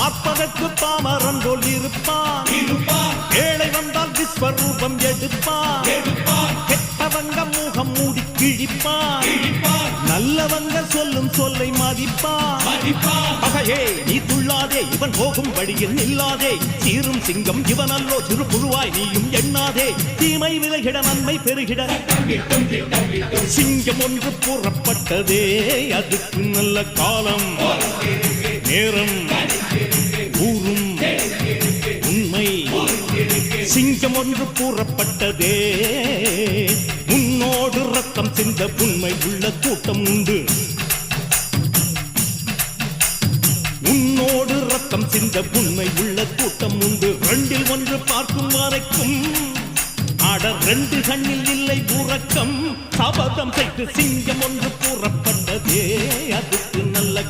பார்ப்பதற்கு பாமரன் போல் இருப்பான், ஏழை வந்தால் விஸ்வரூபம் எடுப்பான், கெட்டவங்க முகம் மூடி கிழிப்பான், நல்லவங்க சொல்லும் சொல்லை மதிப்பான். பகையே நீ துள்ளாதே, இவன் போகும் வழியில் நில்லாதே, சீரும் சிங்கம் இவன் அல்லோ, சிறு புழுவாய் நீயும் எண்ணாதே, தீமை விலகிட நன்மை பெருகிட சிங்கம் ஒன்று கூறப்பட்டதே, அதுக்கு நல்ல காலம் நேரம் ஊரும் உண்மை. சிங்கம் ஒன்று கூறப்பட்டதே, உன்னோடு ரத்தம் சிந்த உண்மை உள்ள கூட்டம் உண்டு, உன்னோடு ரத்தம் சிந்த உண்மை உள்ள கூட்டம் உண்டு. ரெண்டில் ஒன்று பார்க்கும் வரைக்கும் ஆட ரெண்டு கண்ணில் இல்லை உறக்கம், சபதம் செய்து சிங்கம் ஒன்று கூறப்பட்டதே, அதுக்கு நல்ல